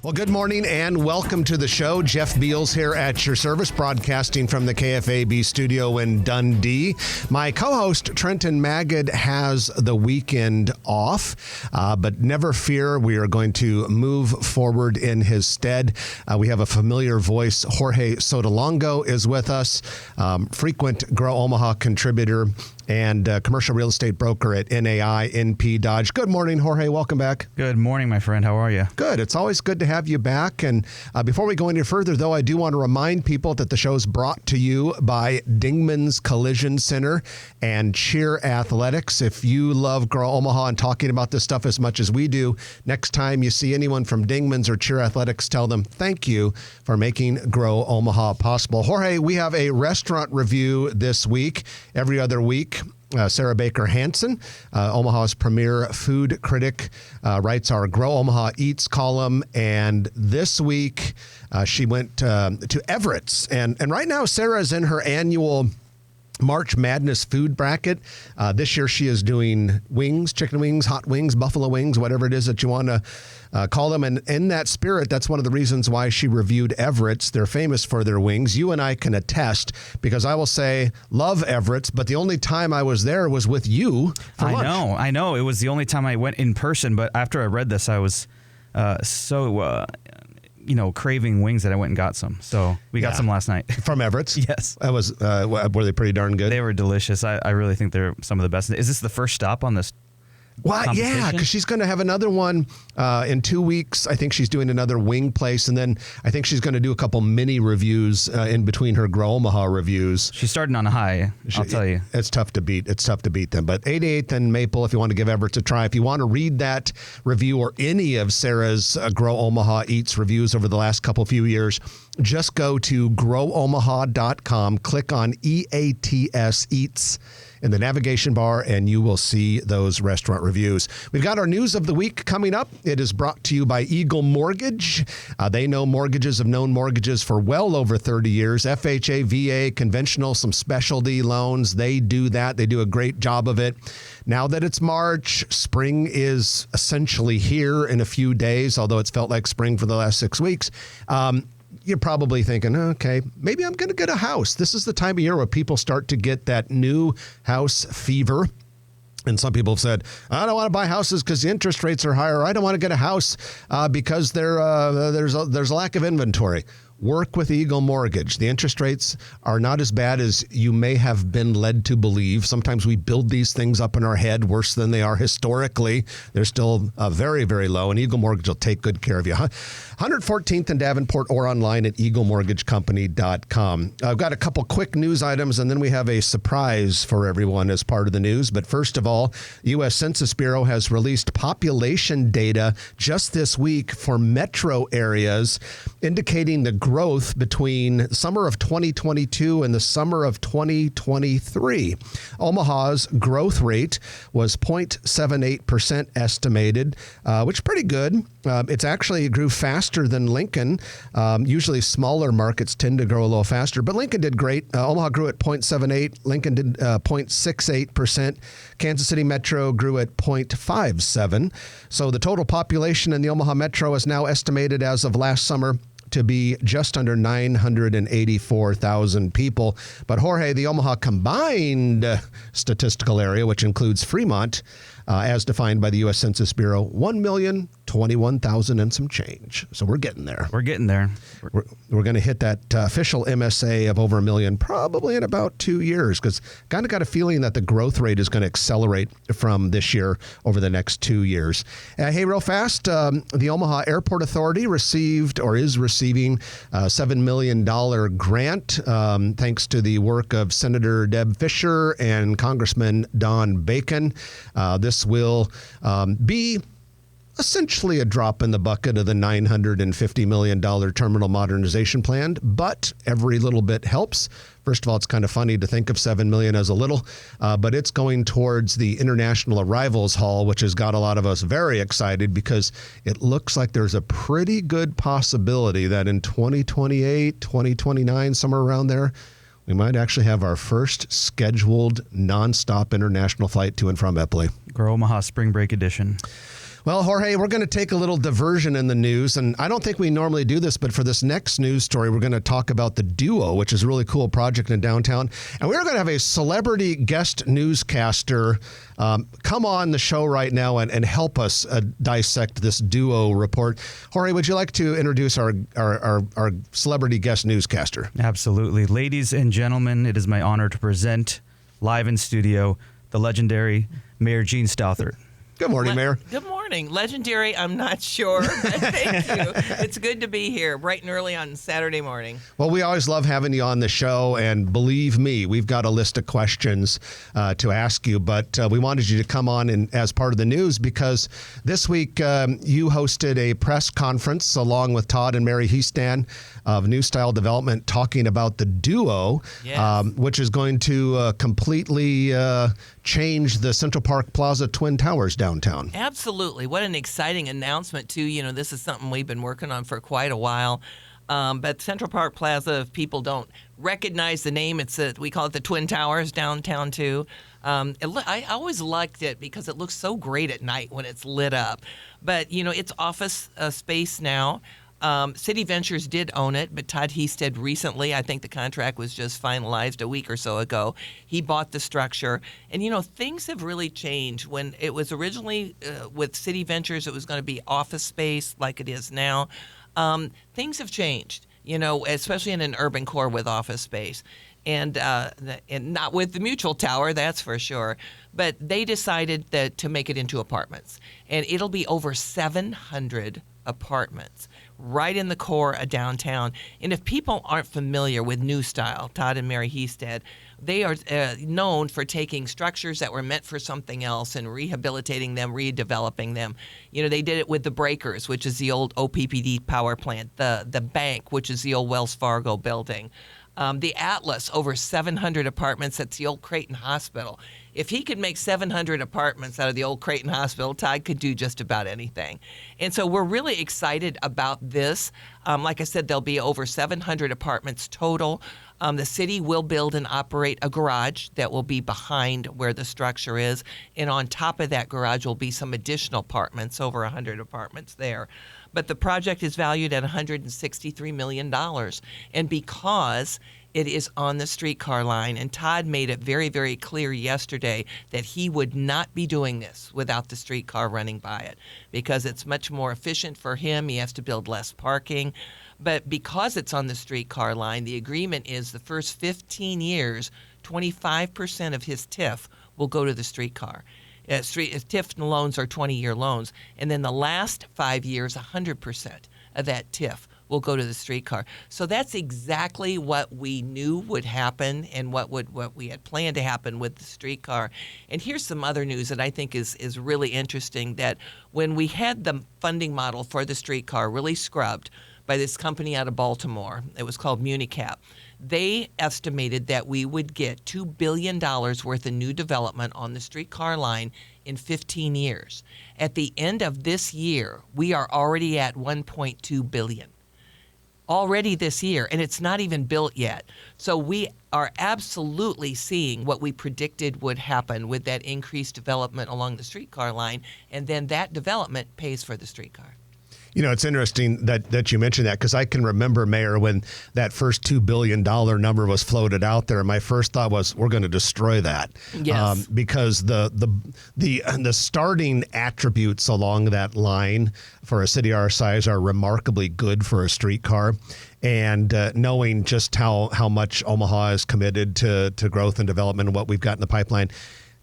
Well, good morning and welcome to the show. Jeff Beals here at your service, broadcasting from the KFAB studio in Dundee. My co-host, Trenton Magid, has the weekend off, but never fear, we are going to move forward in his stead. We have a familiar voice. Jorge Sotolongo is with us, frequent Grow Omaha contributor and commercial real estate broker at NAI NP Dodge. Good morning, Jorge. Welcome back. Good morning, my friend. How are you? Good. It's always good to have you back. And before we go any further, though, I do want to remind people that the show is brought to you by Dingman's Collision Center and Cheer Athletics. If you love Grow Omaha and talking about this stuff as much as we do, next time you see anyone from Dingman's or Cheer Athletics, tell them thank you for making Grow Omaha possible. Jorge, we have a restaurant review this week. Every other week, Sarah Baker Hansen, Omaha's premier food critic, writes our Grow Omaha Eats column. And this week, she went to Everett's. And right now, Sarah is in her annual March Madness food bracket. This year, she is doing wings, chicken wings, hot wings, buffalo wings, whatever it is that you want to call them. And in that spirit, that's one of the reasons why she reviewed Everett's. They're famous for their wings. You and I can attest, because I will say, love Everett's, but the only time I was there was with you for lunch. I know. It was the only time I went in person, but after I read this, I was craving wings that I went and got some. So we got some last night. From Everett's? Yes. That was, were they pretty darn good? They were delicious. I really think they're some of the best. Is this the first stop on this? Well, yeah, because she's going to have another one in 2 weeks. I think she's doing another wing place, and then I think she's going to do a couple mini reviews in between her Grow Omaha reviews. She's starting on a high, I'll tell you. It's tough to beat. It's tough to beat them. But 88th and Maple, if you want to give Everett's a try. If you want to read that review or any of Sarah's Grow Omaha Eats reviews over the last few years, just go to growomaha.com, click on EATS Eats in the navigation bar, and you will see those restaurant reviews. We've got our news of the week coming up. It is brought to you by Eagle Mortgage. They know mortgages, have known mortgages for well over 30 years. FHA, VA, conventional, some specialty loans. They do that. They do a great job of it. Now that it's March, spring is essentially here in a few days, although it's felt like spring for the last 6 weeks. You're probably thinking, okay, maybe I'm going to get a house. This is the time of year where people start to get that new house fever. And some people have said, I don't want to buy houses because the interest rates are higher. I don't want to get a house because there's a lack of inventory. Work with Eagle Mortgage. The interest rates are not as bad as you may have been led to believe. Sometimes we build these things up in our head worse than they are historically. They're still very, very low, and Eagle Mortgage will take good care of you. 114th and Davenport, or online at eaglemortgagecompany.com. I've got a couple quick news items, and then we have a surprise for everyone as part of the news. But first of all, the U.S. Census Bureau has released population data just this week for metro areas, indicating the growth between summer of 2022 and the summer of 2023. Omaha's growth rate was 0.78% estimated, which is pretty good. It's actually grew faster than Lincoln. Usually smaller markets tend to grow a little faster, but Lincoln did great. Omaha grew at 0.78. Lincoln did 0.68%. Kansas City Metro grew at 0.57. So the total population in the Omaha Metro is now estimated as of last summer to be just under 984,000 people. But Jorge, the Omaha combined statistical area, which includes Fremont, as defined by the U.S. Census Bureau, 1,021,000 and some change. So we're getting there. We're getting there. We're going to hit that official MSA of over 1 million probably in about 2 years, because kind of got a feeling that the growth rate is going to accelerate from this year over the next 2 years. Hey, real fast, the Omaha Airport Authority received or is receiving a $7 million grant thanks to the work of Senator Deb Fischer and Congressman Don Bacon. This will be essentially a drop in the bucket of the $950 million terminal modernization plan, but every little bit helps. First of all, it's kind of funny to think of $7 million as a little, but it's going towards the International Arrivals Hall, which has got a lot of us very excited because it looks like there's a pretty good possibility that in 2028, 2029, somewhere around there, we might actually have our first scheduled nonstop international flight to and from Eppley. Grow Omaha Spring Break Edition. Well, Jorge, we're going to take a little diversion in the news, and I don't think we normally do this, but for this next news story, we're going to talk about the Duo, which is a really cool project in downtown, and we're going to have a celebrity guest newscaster come on the show right now and help us dissect this Duo report. Jorge, would you like to introduce our celebrity guest newscaster? Absolutely. Ladies and gentlemen, it is my honor to present live in studio the legendary Mayor Gene Stothert. Good morning, Mayor. Good morning. Legendary, I'm not sure, but thank you. It's good to be here bright and early on Saturday morning. Well, we always love having you on the show, and believe me, we've got a list of questions to ask you, but we wanted you to come on as part of the news because this week you hosted a press conference along with Todd and Mary Heastan of New Style Development talking about the Duo, Yes. which is going to completely change the Central Park Plaza Twin Towers downtown. Absolutely. What an exciting announcement, too. You know, this is something we've been working on for quite a while. But Central Park Plaza, if people don't recognize the name, we call it the Twin Towers downtown, too. I always liked it because it looks so great at night when it's lit up. But, you know, it's office space now. City Ventures did own it, but Todd Heasted recently, I think the contract was just finalized a week or so ago. He bought the structure. And, you know, things have really changed. When it was originally with City Ventures, it was going to be office space like it is now. Things have changed, you know, especially in an urban core with office space. And not with the Mutual Tower, that's for sure. But they decided to make it into apartments. And it'll be over 700 apartments right in the core of downtown. And if people aren't familiar with New Style, Todd and Mary Heasted, they are known for taking structures that were meant for something else and rehabilitating them, redeveloping them. You know, they did it with the Breakers, which is the old OPPD power plant, the bank, which is the old Wells Fargo building. The Atlas, over 700 apartments. That's the old Creighton Hospital. If he could make 700 apartments out of the old Creighton Hospital, Todd could do just about anything. And so we're really excited about this. Like I said, there'll be over 700 apartments total. The city will build and operate a garage that will be behind where the structure is. And on top of that garage will be some additional apartments, over 100 apartments there. But the project is valued at $163 million. And because it is on the streetcar line, and Todd made it very, very clear yesterday that he would not be doing this without the streetcar running by it because it's much more efficient for him. He has to build less parking. But because it's on the streetcar line, the agreement is the first 15 years, 25% of his TIF will go to the streetcar. TIF loans are 20-year loans. And then the last 5 years, 100% of that TIF will go to the streetcar. So that's exactly what we knew would happen and what we had planned to happen with the streetcar. And here's some other news that I think is really interesting, that when we had the funding model for the streetcar really scrubbed by this company out of Baltimore, it was called Municap, they estimated that we would get $2 billion worth of new development on the streetcar line in 15 years. At the end of this year, we are already at $1.2 billion. Already this year, and it's not even built yet. So we are absolutely seeing what we predicted would happen with that increased development along the streetcar line, and then that development pays for the streetcar. You know, it's interesting that you mentioned that because I can remember, Mayor, when that first $2 billion number was floated out there. My first thought was, we're going to destroy that. Yes. Because the starting attributes along that line for a city our size are remarkably good for a streetcar. And knowing just how much Omaha is committed to growth and development and what we've got in the pipeline,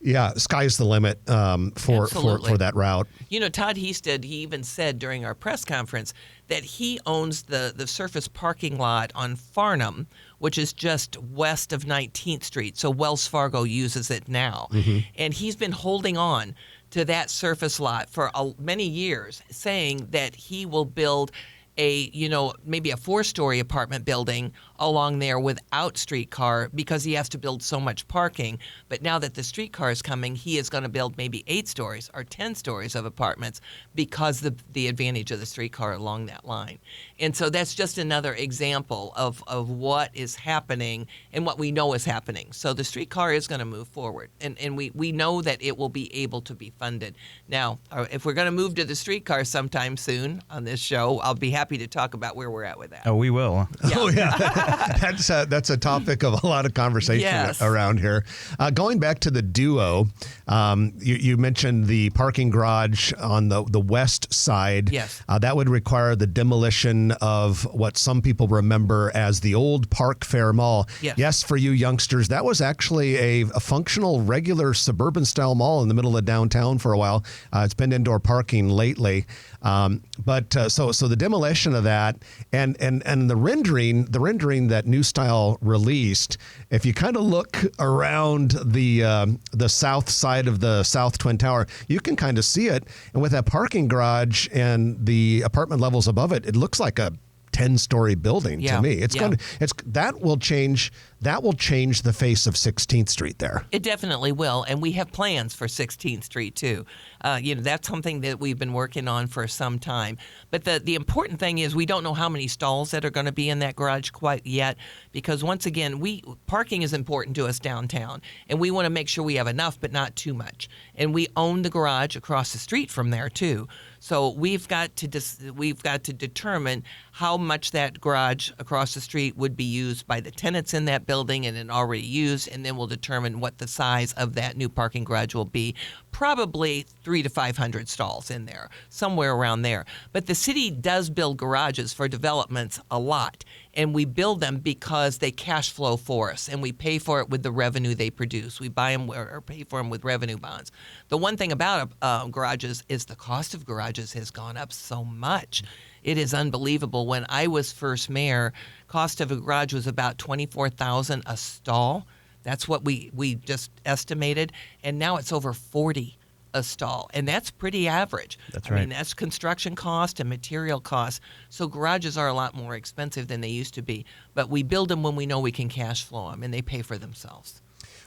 yeah, sky's the limit for that route. You know, Todd Heasted, he even said during our press conference that he owns the surface parking lot on Farnham, which is just west of 19th Street. So Wells Fargo uses it now. Mm-hmm. And he's been holding on to that surface lot for many years, saying that he will build maybe a 4-story apartment building along there without streetcar because he has to build so much parking. But now that the streetcar is coming, he is going to build maybe 8 stories or 10 stories of apartments because the advantage of the streetcar along that line. And so that's just another example of what is happening and what we know is happening. So the streetcar is going to move forward, and we know that it will be able to be funded. Now, if we're going to move to the streetcar sometime soon on this show, I'll be happy to talk about where we're at with that. Oh, we will. Yeah. Oh, yeah. That's a topic of a lot of conversation Yes. around here. Going back to the duo, you mentioned the parking garage on the west side. Yes. That would require the demolition of what some people remember as the old Park Fair Mall. Yes. For you youngsters, that was actually a functional, regular suburban-style mall in the middle of downtown for a while. It's been indoor parking lately. But the demolition of that and the rendering that New Style released, if you kind of look around the south side of the South Twin Tower, you can kind of see it. And with that parking garage and the apartment levels above it, it looks like a 10-story building to me. That will change the face of 16th Street there. It definitely will, and we have plans for 16th Street too. That's something that we've been working on for some time. But the important thing is we don't know how many stalls that are going to be in that garage quite yet, because once again, parking is important to us downtown, and we want to make sure we have enough, but not too much. And we own the garage across the street from there too. So we've got to determine how much that garage across the street would be used by the tenants in that building and it already used, and then we'll determine what the size of that new parking garage will be. Probably 300 to 500 stalls in there, somewhere around there. But the city does build garages for developments a lot, and we build them because they cash flow for us, and we pay for it with the revenue they produce. We buy them or pay for them with revenue bonds. The one thing about garages is the cost of garages has gone up so much. It is unbelievable. When I was first mayor, cost of a garage was about $24,000 a stall. That's what we just estimated, and now it's over $40,000 a stall, and that's pretty average. That's right. I mean, that's construction cost and material costs. So garages are a lot more expensive than they used to be, but we build them when we know we can cash flow them, and they pay for themselves.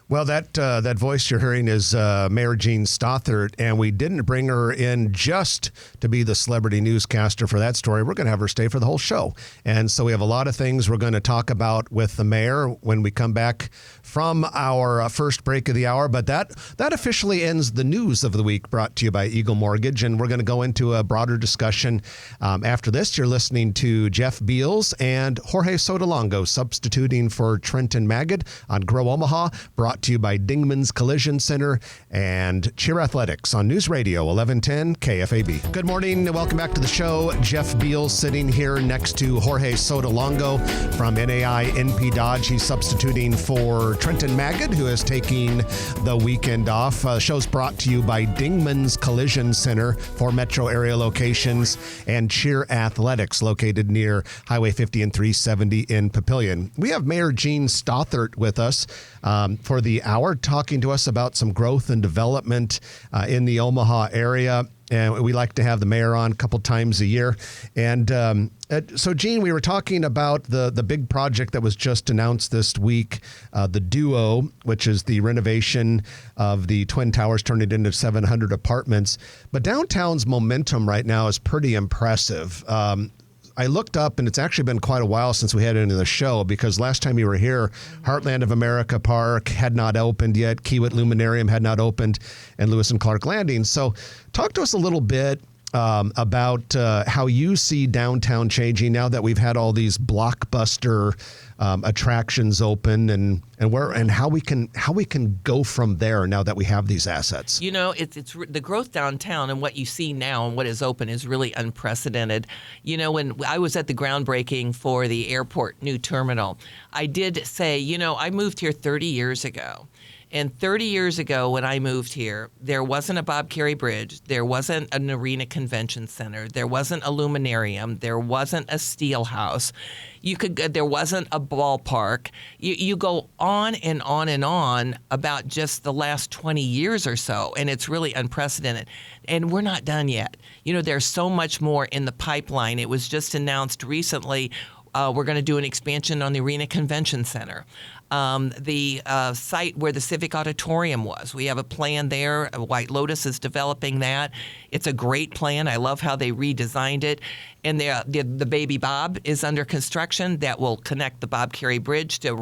Well, that voice you're hearing is Mayor Jean Stothert, and we didn't bring her in just to be the celebrity newscaster for that story. We're going to have her stay for the whole show. And so we have a lot of things we're going to talk about with the mayor when we come back from our first break of the hour. But that officially ends the news of the week, brought to you by Eagle Mortgage. And we're going to go into a broader discussion. After this, you're listening to Jeff Beals and Jorge Sotolongo substituting for Trenton Magid on Grow Omaha, brought to you by Dingman's Collision Center and Cheer Athletics on News Radio 1110 KFAB. Good morning and welcome back to the show. Jeff Beals sitting here next to Jorge Sotolongo from NAI NP Dodge. He's substituting for Trenton Magid, who is taking the weekend off. The show's brought to you by Dingman's Collision Center for metro area locations and Cheer Athletics, located near Highway 50 and 370 in Papillion. We have Mayor Jean Stothert with us for the hour, talking to us about some growth and development in the Omaha area. And we like to have the mayor on a couple times a year. And so, Jean, we were talking about the big project that was just announced this week, the Duo, which is the renovation of the Twin Towers, turning it into 700 apartments. But downtown's momentum right now is pretty impressive. I looked up, and it's actually been quite a while since we had it in the show, because last time you were here, Heartland of America Park had not opened yet, Kiewit Luminarium had not opened, and Lewis and Clark Landing. So talk to us a little bit about how you see downtown changing now that we've had all these blockbuster attractions open, and how we can go from there now that we have these assets. You know, it's the growth downtown, and what you see now and what is open is really unprecedented. You know, when I was at the groundbreaking for the airport new terminal, I did say, I moved here 30 years ago. And 30 years ago when I moved here, there wasn't a Bob Carey Bridge. There wasn't an arena convention center. There wasn't a luminarium. There wasn't a steel house. There wasn't a ballpark. You go on and on and on about just the last 20 years or so, and it's really unprecedented. And we're not done yet. There's so much more in the pipeline. It was just announced recently we're going to do an expansion on the Arena Convention Center. The site where the Civic Auditorium was. We have a plan there. White Lotus is developing that. It's a great plan. I love how they redesigned it. And the Baby Bob is under construction. That will connect the Bob Carey Bridge to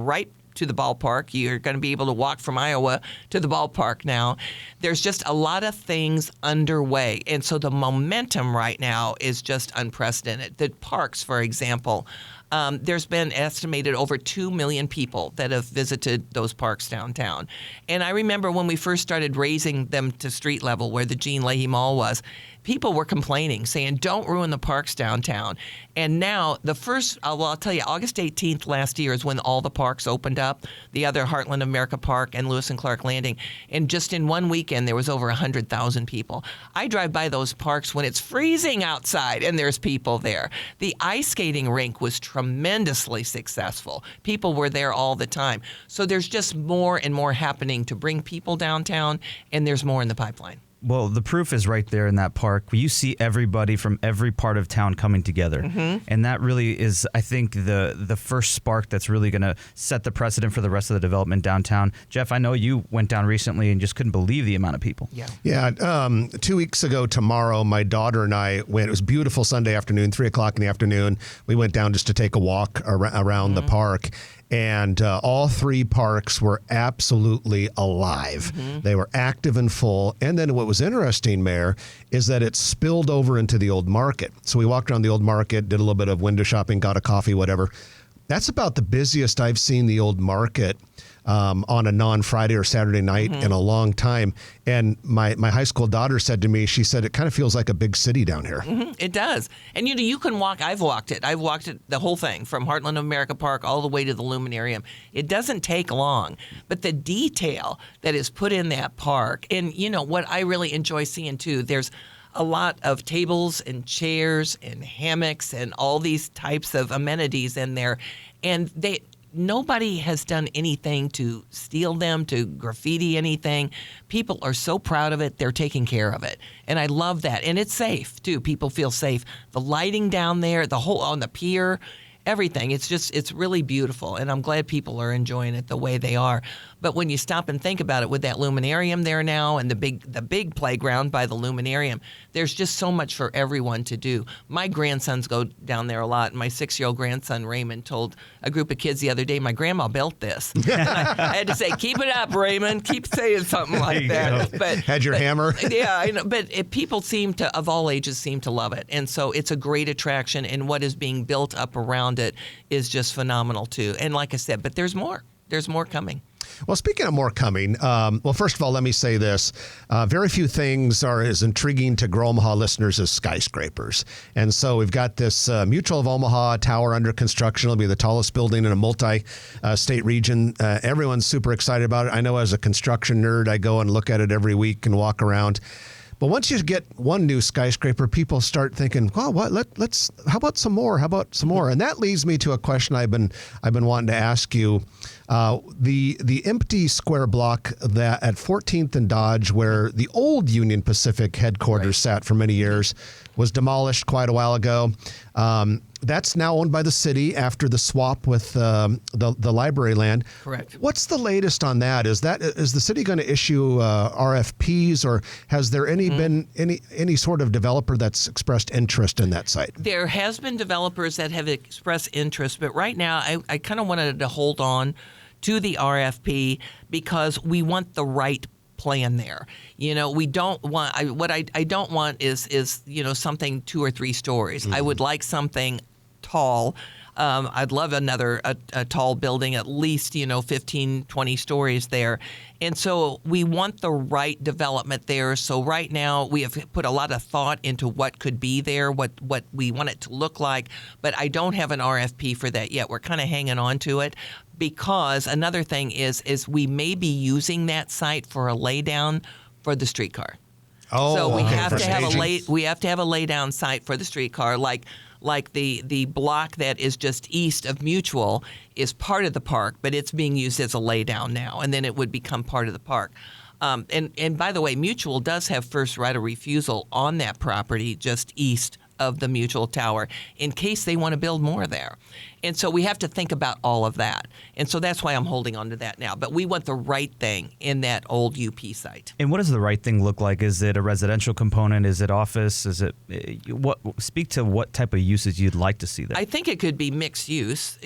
the ballpark. You're going to be able to walk from Iowa to the ballpark now. There's just a lot of things underway. And so the momentum right now is just unprecedented. The parks, for example, there's been estimated over 2 million people that have visited those parks downtown. And I remember when we first started raising them to street level where the Jean Leahy Mall was, people were complaining, saying, don't ruin the parks downtown. And now I'll tell you, August 18th last year is when all the parks opened up, the other Heartland of America Park and Lewis and Clark Landing. And just in one weekend, there was over 100,000 people. I drive by those parks when it's freezing outside and there's people there. The ice skating rink was tremendously successful. People were there all the time. So there's just more and more happening to bring people downtown, and there's more in the pipeline. Well, the proof is right there in that park. You see everybody from every part of town coming together. Mm-hmm. And that really is, I think, the first spark that's really going to set the precedent for the rest of the development downtown. Jeff, I know you went down recently and just couldn't believe the amount of people. Yeah. 2 weeks ago tomorrow, my daughter and I went. It was a beautiful Sunday afternoon, 3 o'clock in the afternoon. We went down just to take a walk around the park. And all three parks were absolutely alive. Mm-hmm. They were active and full. And then what was interesting, Mayor, is that it spilled over into the old market. So we walked around the old market, did a little bit of window shopping, got a coffee, whatever. That's about the busiest I've seen the old market on a non-Friday or Saturday night in a long time. And my high school daughter said to me, she said, it kind of feels like a big city down here. Mm-hmm. It does. And you can walk. I've walked it, the whole thing, from Heartland of America Park all the way to the Luminarium. It doesn't take long. But the detail that is put in that park, and what I really enjoy seeing too, there's a lot of tables and chairs and hammocks and all these types of amenities in there. And nobody has done anything to steal them, to graffiti anything. People are so proud of it, they're taking care of it. And I love that. And it's safe, too. People feel safe. The lighting down there, on the pier, everything. It's really beautiful. And I'm glad people are enjoying it the way they are. But when you stop and think about it, with that luminarium there now and the big playground by the luminarium, there's just so much for everyone to do. My grandsons go down there a lot. My 6-year-old grandson, Raymond, told a group of kids the other day, my grandma built this. I had to say, keep it up, Raymond. Keep saying something like that. Had your hammer? Yeah, I know. But people of all ages seem to love it. And so it's a great attraction. And what is being built up around it is just phenomenal, too. And like I said, but there's more. There's more coming. Well, speaking of more coming, first of all, let me say this. Very few things are as intriguing to Grow Omaha listeners as skyscrapers. And so we've got this Mutual of Omaha tower under construction. It'll be the tallest building in a multi-state region. Everyone's super excited about it. I know as a construction nerd, I go and look at it every week and walk around. But once you get one new skyscraper, people start thinking, "Well, how about some more? How about some more?" And that leads me to a question I've been wanting to ask you. The empty square block that at 14th and Dodge, where the old Union Pacific headquarters sat for many years, was demolished quite a while ago. That's now owned by the city after the swap with the library land. Correct. What's the latest on that? Is the city going to issue RFPs, or has there been any sort of developer that's expressed interest in that site? There has been developers that have expressed interest, but right now I kind of wanted to hold on to the RFP because we want the right plan there. We don't want what I don't want is something 2 or 3 stories. Mm-hmm. I would like something tall, I'd love another a tall building, at least 15, 20 stories there. And so we want the right development there. So right now we have put a lot of thought into what could be there, what we want it to look like. But I don't have an RFP for that yet. We're kind of hanging on to it. Because another thing is we may be using that site for a laydown for the streetcar. Oh, so we okay, have for to have staging. we have to have a laydown site for the streetcar, like the block that is just east of Mutual is part of the park, but it's being used as a laydown now, and then it would become part of the park. And by the way, Mutual does have first right of refusal on that property just east of the Mutual Tower in case they want to build more there. And so we have to think about all of that. And so that's why I'm holding on to that now. But we want the right thing in that old UP site. And what does the right thing look like? Is it a residential component? Is it office? Is it what? Speak to what type of uses you'd like to see there. I think it could be mixed use.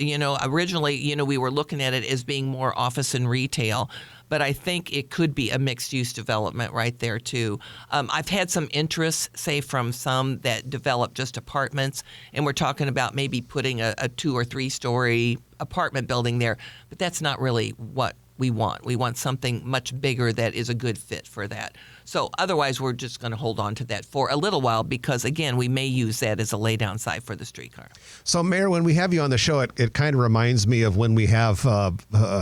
Originally, we were looking at it as being more office and retail. But I think it could be a mixed-use development right there, too. I've had some interest, say, from some that develop just apartments, and we're talking about maybe putting a 2 or 3 story apartment building there. But that's not really what we want. We want something much bigger that is a good fit for that. So otherwise, we're just going to hold on to that for a little while because, again, we may use that as a laydown site for the streetcar. So, Mayor, when we have you on the show, it kind of reminds me of when we have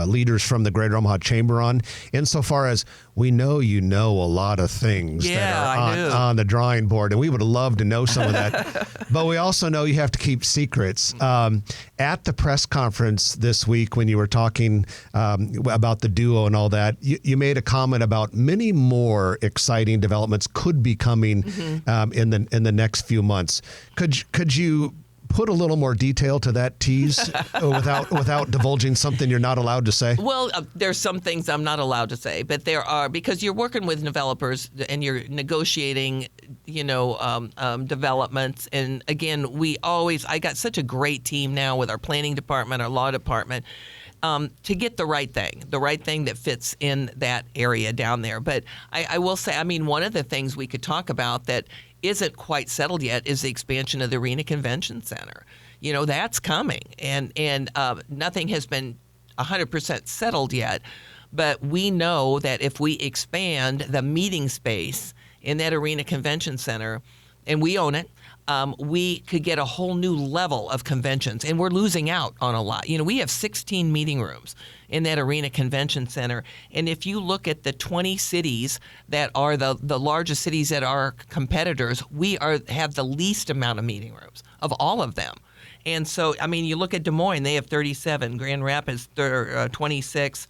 leaders from the Greater Omaha Chamber on, insofar as we know you know a lot of things that are on the drawing board, and we would love to know some of that. But we also know you have to keep secrets. At the press conference this week when you were talking about the duo and all that, you made a comment about many more exciting developments could be coming in the next few months. Could you put a little more detail to that tease without divulging something you're not allowed to say? Well, there's some things I'm not allowed to say, but there are, because you're working with developers and you're negotiating, developments. And again, I got such a great team now with our planning department, our law department, to get the right thing that fits in that area down there. But I will say, one of the things we could talk about that isn't quite settled yet is the expansion of the Arena Convention Center. That's coming, and nothing has been 100% settled yet. But we know that if we expand the meeting space in that Arena Convention Center, and we own it, we could get a whole new level of conventions, and we're losing out on a lot. We have 16 meeting rooms in that Arena Convention Center, and if you look at the 20 cities that are the largest cities that are competitors, we have the least amount of meeting rooms of all of them. And so, you look at Des Moines, they have 37, Grand Rapids 26,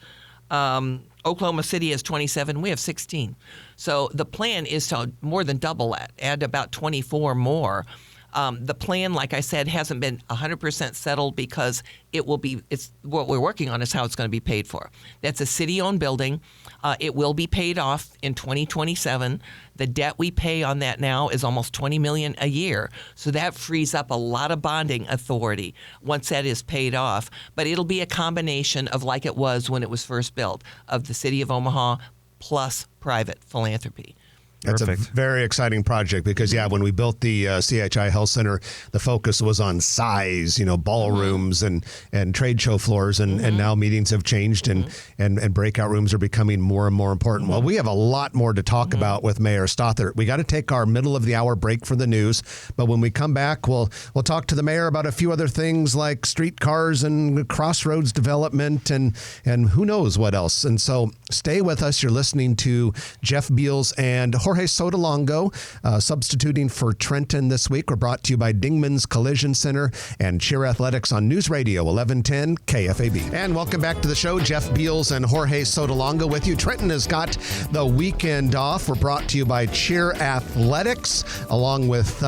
Oklahoma City has 27. We have 16. So the plan is to more than double that, add about 24 more. The plan, like I said, hasn't been 100% settled because it's what we're working on is how it's going to be paid for. That's a city-owned building. It will be paid off in 2027. The debt we pay on that now is almost $20 million a year. So that frees up a lot of bonding authority once that is paid off. But it'll be a combination of, like it was when it was first built, of the city of Omaha plus private philanthropy. That's Perfect. a very exciting project because, when we built the CHI Health Center, the focus was on size, ballrooms and trade show floors, and now meetings have changed and breakout rooms are becoming more and more important. Well, we have a lot more to talk about with Mayor Stothert. We got to take our middle of the hour break for the news, but when we come back, we'll talk to the mayor about a few other things like streetcars and crossroads development and who knows what else. And so stay with us. You're listening to Jeff Beals and Jorge Sotolongo, substituting for Trenton this week. We're brought to you by Dingman's Collision Center and Cheer Athletics on News Radio 1110 KFAB. And welcome back to the show. Jeff Beals and Jorge Sotolongo with you. Trenton has got the weekend off. We're brought to you by Cheer Athletics, along with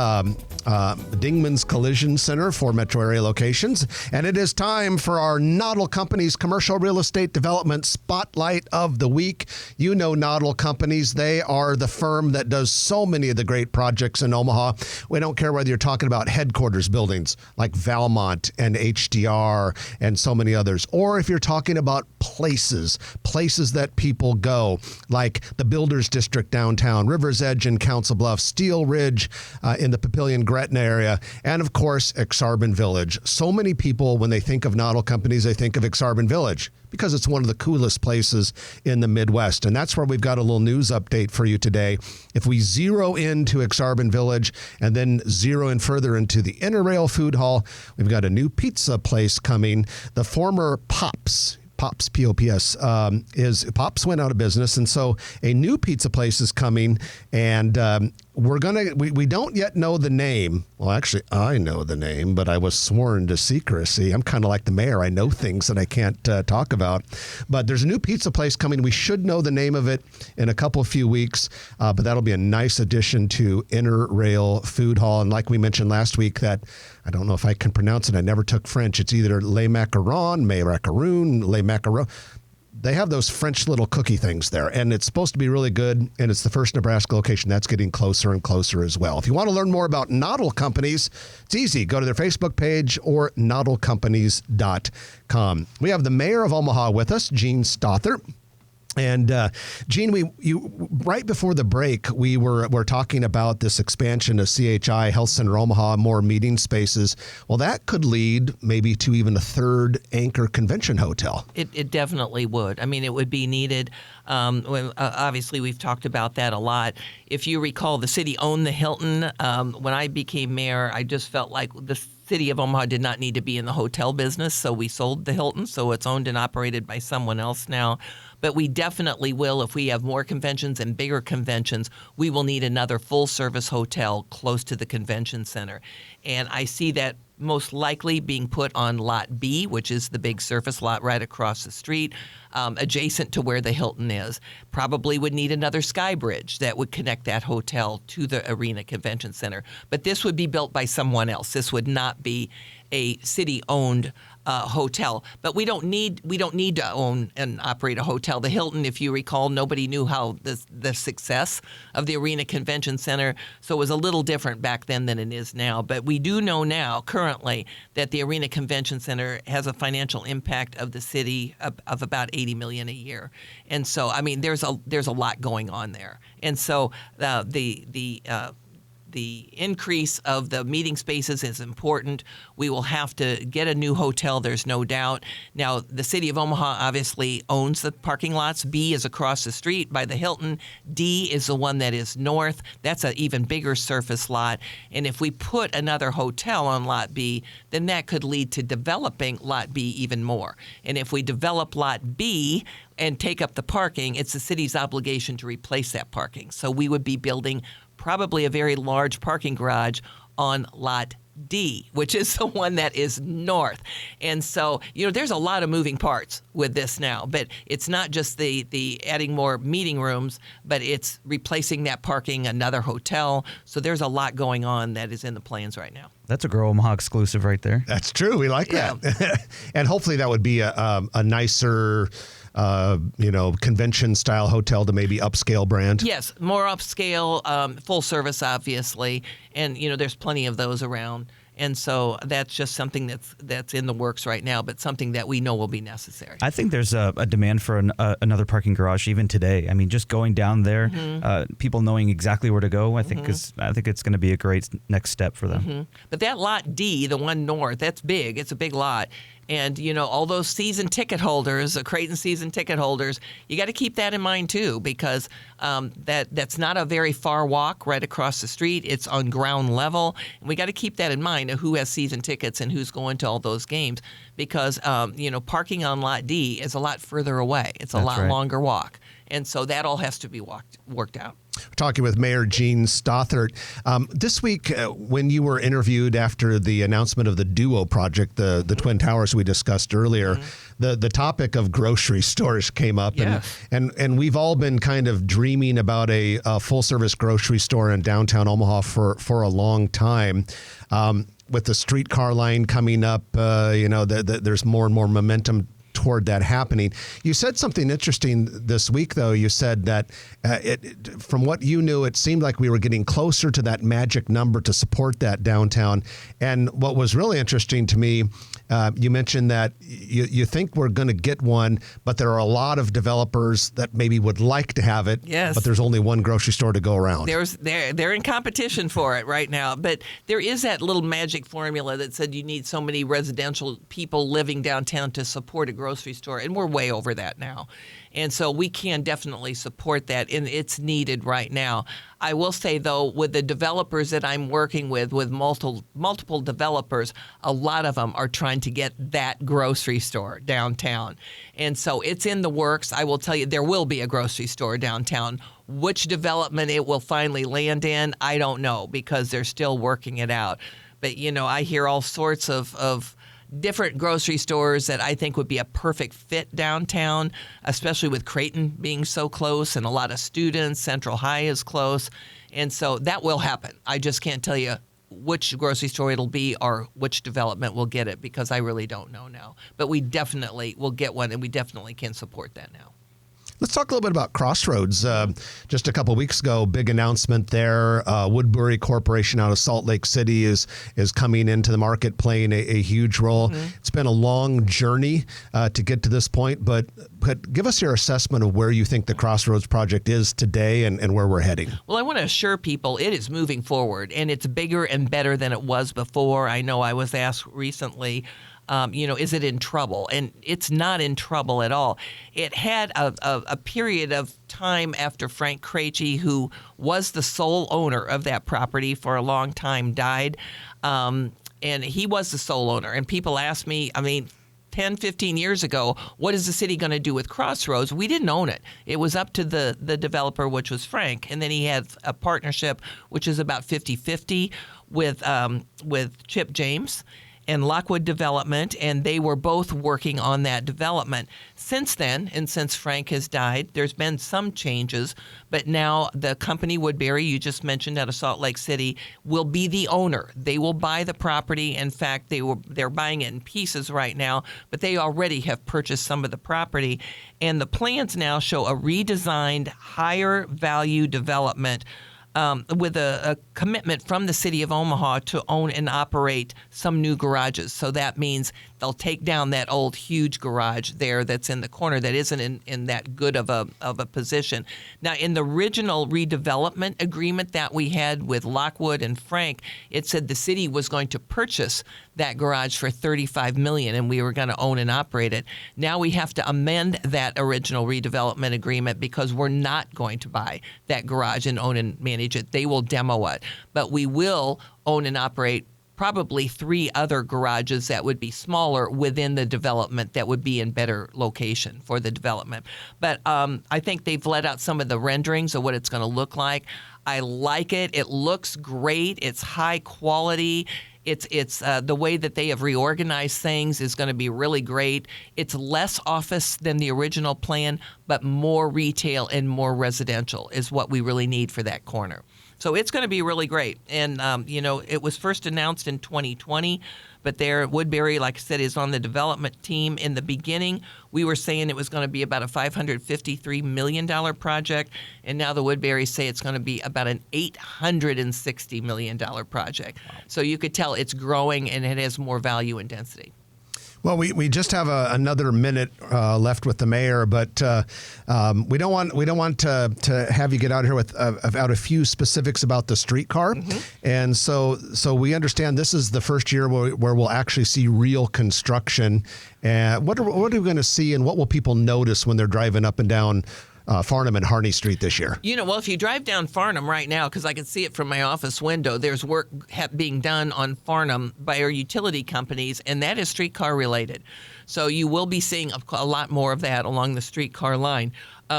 Dingman's Collision Center for metro area locations. And it is time for our Noddle Companies Commercial Real Estate Development Spotlight of the Week. You know Noddle Companies. They are the firm that does so many of the great projects in Omaha. We don't care whether you're talking about headquarters buildings like Valmont and HDR and so many others, or if you're talking about places that people go, like the Builders District downtown, River's Edge in Council Bluffs, Steel Ridge in the Papillion Gretna area, and of course, Exarban Village. So many people, when they think of Noddle Companies, they think of Exarban Village because it's one of the coolest places in the Midwest. And that's where we've got a little news update for you today. If we zero into Exarban Village and then zero in further into the Interrail Food Hall, we've got a new pizza place coming. The former Pops, P-O-P-S, Pops went out of business, and so a new pizza place is coming, and we don't yet know the name. Well, actually, I know the name, but I was sworn to secrecy. I'm kind of like the mayor. I know things that I can't talk about. But there's a new pizza place coming. We should know the name of it in a few weeks, but that'll be a nice addition to Interrail Food Hall. And like we mentioned last week, that I don't know if I can pronounce it. I never took French. It's either Le Macaron, Le Macaron. They have those French little cookie things there, and it's supposed to be really good, and it's the first Nebraska location. That's getting closer and closer as well. If you want to learn more about Noddle Companies, it's easy. Go to their Facebook page or noddlecompanies.com. We have the mayor of Omaha with us, Gene Stothert. And Gene, right before the break, we're talking about this expansion of CHI Health Center Omaha, more meeting spaces. Well, that could lead maybe to even a third anchor convention hotel. It definitely would. I mean, it would be needed. Obviously, we've talked about that a lot. If you recall, the city owned the Hilton. When I became mayor, I just felt like the city of Omaha did not need to be in the hotel business, so we sold the Hilton, so it's owned and operated by someone else now. But we definitely will, if we have more conventions and bigger conventions, we will need another full-service hotel close to the convention center. And I see that most likely being put on Lot B, which is the big surface lot right across the street, adjacent to where the Hilton is. Probably would need another sky bridge that would connect that hotel to the Arena Convention Center. But this would be built by someone else. This would not be a city-owned hotel. But we don't need to own and operate a hotel. The Hilton, if you recall, nobody knew how the success of the Arena Convention Center, so it was a little different back then than it is now. But we do know now, currently, that the Arena Convention Center has a financial impact of the city of about $80 million a year. And so, I mean, there's a lot going on there. And so the increase of the meeting spaces is important. We will have to get a new hotel, there's no doubt. Now, the city of Omaha obviously owns the parking lots. B is across the street by the Hilton. D is the one that is north. That's an even bigger surface lot. And if we put another hotel on Lot B, then that could lead to developing Lot B even more. And if we develop Lot B and take up the parking, it's the city's obligation to replace that parking. So we would be building probably a very large parking garage on Lot D, which is the one that is north. And so, there's a lot of moving parts with this now, but it's not just the adding more meeting rooms, but it's replacing that parking, another hotel. So there's a lot going on that is in the plans right now. That's a Grow Omaha exclusive right there. That's true. We like that. And hopefully that would be a nicer convention style hotel to maybe upscale brand. Yes, more upscale, full service, obviously. And, there's plenty of those around. And so that's just something that's in the works right now, but something that we know will be necessary. I think there's a demand for another parking garage even today. I mean, just going down there, people knowing exactly where to go, I think it's going to be a great next step for them. Mm-hmm. But that Lot D, the one north, that's big. It's a big lot. And, all those season ticket holders, Creighton season ticket holders, you got to keep that in mind, too, because that's not a very far walk right across the street. It's on ground level. And we got to keep that in mind of who has season tickets and who's going to all those games because, parking on Lot D is a lot further away. It's a lot longer walk. And so that all has to be worked out. We're talking with Mayor Gene Stothert. This week, when you were interviewed after the announcement of the Duo project, the Twin Towers we discussed earlier, the topic of grocery stores came up. Yes. And we've all been kind of dreaming about a full-service grocery store in downtown Omaha for a long time. With the streetcar line coming up, there's more and more momentum toward that happening. You said something interesting this week, though. You said that from what you knew, it seemed like we were getting closer to that magic number to support that downtown. And what was really interesting to me, you mentioned that you think we're going to get one, but there are a lot of developers that maybe would like to have it, yes, but there's only one grocery store to go around. They're in competition for it right now. But there is that little magic formula that said you need so many residential people living downtown to support a grocery store, and we're way over that now. And so we can definitely support that, and it's needed right now. I will say, though, with the developers that I'm working with multiple developers, a lot of them are trying to get that grocery store downtown. And so it's in the works. I will tell you, there will be a grocery store downtown. Which development it will finally land in, I don't know, because they're still working it out. But, I hear all sorts of different grocery stores that I think would be a perfect fit downtown, especially with Creighton being so close and a lot of students. Central High is close. And so that will happen. I just can't tell you which grocery store it'll be or which development will get it, because I really don't know now. But we definitely will get one, and we definitely can support that now. Let's talk a little bit about Crossroads. Just a couple of weeks ago, big announcement there. Woodbury Corporation out of Salt Lake City is coming into the market, playing a huge role. Mm-hmm. It's been a long journey to get to this point, but give us your assessment of where you think the Crossroads project is today and where we're heading. Well, I want to assure people it is moving forward, and it's bigger and better than it was before. I know I was asked recently, is it in trouble? And it's not in trouble at all. It had a period of time after Frank Krejci, who was the sole owner of that property for a long time, died. And he was the sole owner. And people asked me, 10, 15 years ago, what is the city going to do with Crossroads? We didn't own it. It was up to the developer, which was Frank. And then he had a partnership, which is about 50-50 with Chip James and Lockwood Development, and they were both working on that development. Since then, and since Frank has died, there's been some changes, but now the company Woodbury, you just mentioned out of Salt Lake City, will be the owner. They will buy the property. In fact, they're buying it in pieces right now, but they already have purchased some of the property, and the plans now show a redesigned, higher value development with a commitment from the city of Omaha to own and operate some new garages. So that means they'll take down that old huge garage there that's in the corner that isn't in that good of a position. Now, in the original redevelopment agreement that we had with Lockwood and Frank, it said the city was going to purchase that garage for $35 million, and we were going to own and operate it. Now we have to amend that original redevelopment agreement because we're not going to buy that garage and own and manage it. They will demo it. But we will own and operate probably 3 other garages that would be smaller within the development that would be in better location for the development. But I think they've let out some of the renderings of what it's going to look like. I like it. It looks great. It's high quality. It's the way that they have reorganized things is going to be really great. It's less office than the original plan, but more retail and more residential is what we really need for that corner. So it's going to be really great. And, it was first announced in 2020, but there, Woodbury, like I said, is on the development team. In the beginning, we were saying it was going to be about a $553 million project, and now the Woodburys say it's going to be about an $860 million project. Wow. So you could tell it's growing and it has more value and density. Well, we just have another minute left with the mayor, but we don't want to have you get out here without a few specifics about the streetcar. Mm-hmm. And so we understand this is the first year where we'll actually see real construction. What are we going to see, and what will people notice when they're driving up and down Farnham and Harney Street this year? Well, if you drive down Farnham right now, because I can see it from my office window, there's work being done on Farnham by our utility companies, and that is streetcar related. So you will be seeing a lot more of that along the streetcar line.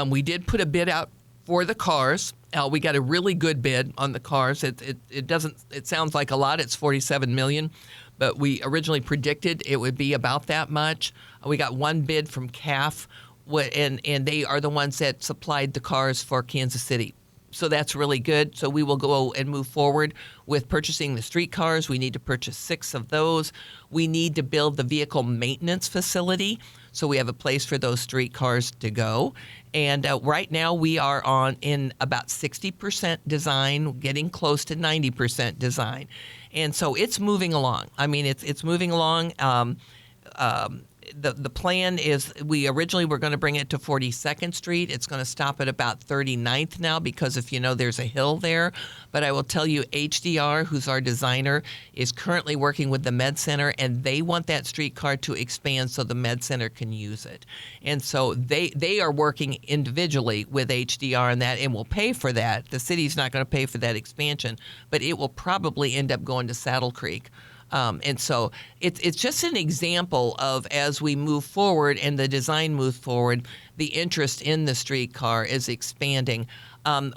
We did put a bid out for the cars. We got a really good bid on the cars. It sounds like a lot. It's $47 million, but we originally predicted it would be about that much. We got one bid from CAF. And they are the ones that supplied the cars for Kansas City. So that's really good. So we will go and move forward with purchasing the streetcars. We need to purchase 6 of those. We need to build the vehicle maintenance facility, so we have a place for those streetcars to go. And right now we are in about 60% design, getting close to 90% design. And so it's moving along. I mean, it's moving along. The plan is we originally were going to bring it to 42nd Street. It's going to stop at about 39th now because there's a hill there. But I will tell you, HDR, who's our designer, is currently working with the Med Center, and they want that streetcar to expand so the Med Center can use it. And so they are working individually with HDR on that and will pay for that. The city's not going to pay for that expansion, but it will probably end up going to Saddle Creek. And so it's just an example of, as we move forward and the design moves forward, the interest in the streetcar is expanding.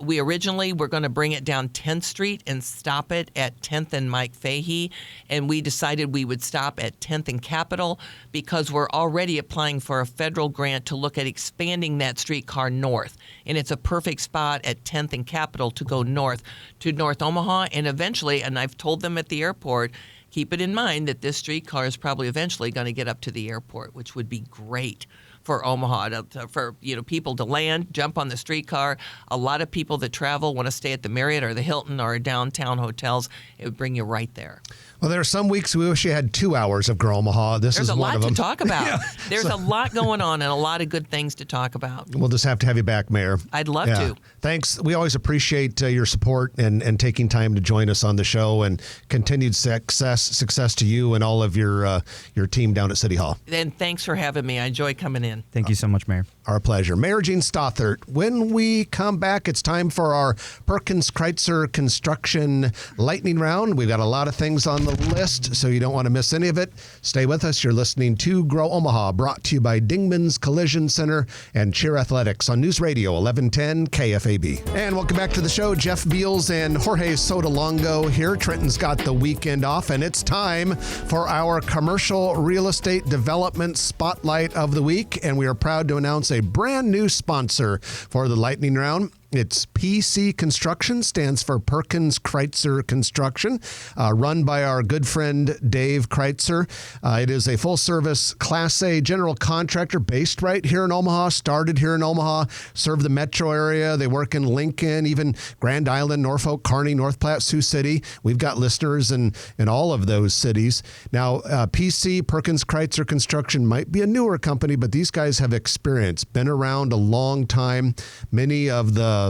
We originally were going to bring it down 10th Street and stop it at 10th and Mike Fahey, and we decided we would stop at 10th and Capitol because we're already applying for a federal grant to look at expanding that streetcar north. And it's a perfect spot at 10th and Capitol to go north to North Omaha, and eventually, and I've told them at the airport, keep it in mind that this streetcar is probably eventually going to get up to the airport, which would be great for Omaha, for people to land, jump on the streetcar. A lot of people that travel want to stay at the Marriott or the Hilton or downtown hotels. It would bring you right there. Well, there are some weeks we wish you had 2 hours of Grow Omaha. This is one of them. There's a lot to talk about. Yeah. There's a lot going on and a lot of good things to talk about. We'll just have to have you back, Mayor. I'd love to. Thanks. We always appreciate your support and taking time to join us on the show, and continued success to you and all of your team down at City Hall. And thanks for having me. I enjoy coming in. Thank you so much, Mayor. Our pleasure. Mayor Jean Stothert. When we come back, it's time for our Perkins Kreitzer Construction Lightning Round. We've got a lot of things on the list, so you don't want to miss any of it. Stay with us. You're listening to Grow Omaha, brought to you by Dingman's Collision Center and Cheer Athletics on News Radio 1110 KFAB. And welcome back to the show. Jeff Beals and Jorge Sotolongo here. Trenton's got the weekend off, and it's time for our commercial real estate development spotlight of the week. And we are proud to announce a brand new sponsor for the Lightning Round. It's PC Construction, stands for Perkins Kreitzer Construction, run by our good friend Dave Kreitzer. It is a full-service Class A general contractor based right here in Omaha, started here in Omaha, serve the metro area. They work in Lincoln, even Grand Island, Norfolk, Kearney, North Platte, Sioux City. We've got listeners in all of those cities. Now, PC, Perkins Kreitzer Construction, might be a newer company, but these guys have experience, been around a long time. Many of the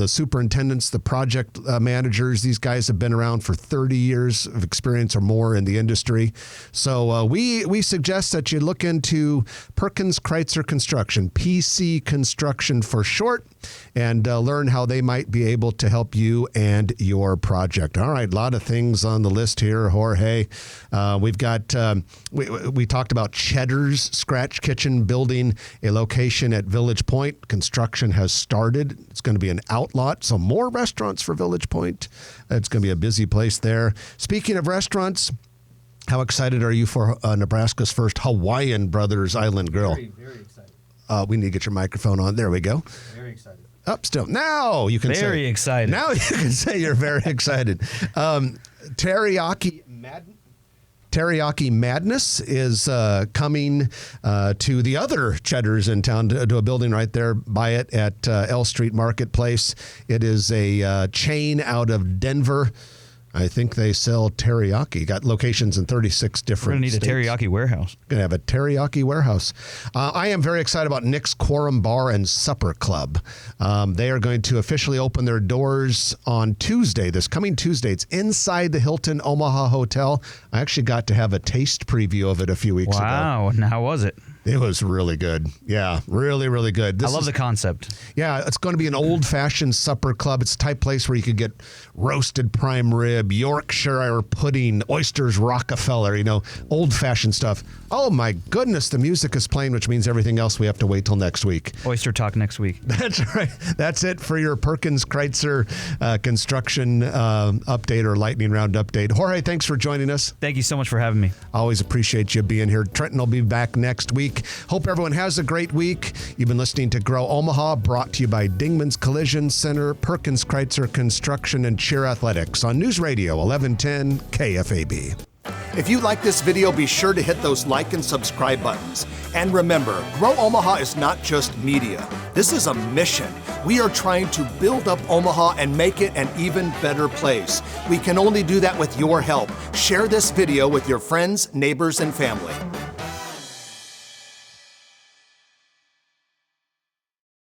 superintendents, the project managers, these guys have been around for 30 years of experience or more in the industry. So we suggest that you look into Perkins Kreitzer Construction, PC Construction for short, and learn how they might be able to help you and your project. All right, a lot of things on the list here, Jorge. We've got, we talked about Cheddar's Scratch Kitchen building a location at Village Point. Construction has started. It's going to be an outlot, so more restaurants for Village Point. It's going to be a busy place there. Speaking of restaurants, how excited are you for Nebraska's first Hawaiian Brothers Island Grill? Very, very excited. We need to get your microphone on. There we go. Very excited. Up still. Now you can say. Very excited. Now you can say you're very excited. Teriyaki Madness is coming to the other Cheddar's in town, to a building right there by it at L Street Marketplace. It is a chain out of Denver. I think they sell teriyaki. Got locations in 36 different We're going to need states. a teriyaki warehouse. Going to have a teriyaki warehouse. I am very excited about Nick's Quorum Bar and Supper Club. They are going to officially open their doors on Tuesday, this coming Tuesday. It's inside the Hilton Omaha Hotel. I actually got to have a taste preview of it a few weeks ago. Wow. And how was it? It was really good. Yeah, really, really good. I love the concept. Yeah, it's going to be an old-fashioned supper club. It's the type place where you could get roasted prime rib, Yorkshire pudding, oysters Rockefeller, old-fashioned stuff. Oh, my goodness, the music is playing, which means everything else we have to wait till next week. Oyster talk next week. That's right. That's it for your Perkins Kreitzer construction update or lightning round update. Jorge, thanks for joining us. Thank you so much for having me. Always appreciate you being here. Trenton will be back next week. week. Hope everyone has a great week. You've been listening to Grow Omaha, brought to you by Dingman's Collision Center, Perkins Kreitzer Construction, and Cheer Athletics on News Radio 1110 KFAB. If you like this video, be sure to hit those like and subscribe buttons. And remember, Grow Omaha is not just media. This is a mission. We are trying to build up Omaha and make it an even better place. We can only do that with your help. Share this video with your friends, neighbors, and family.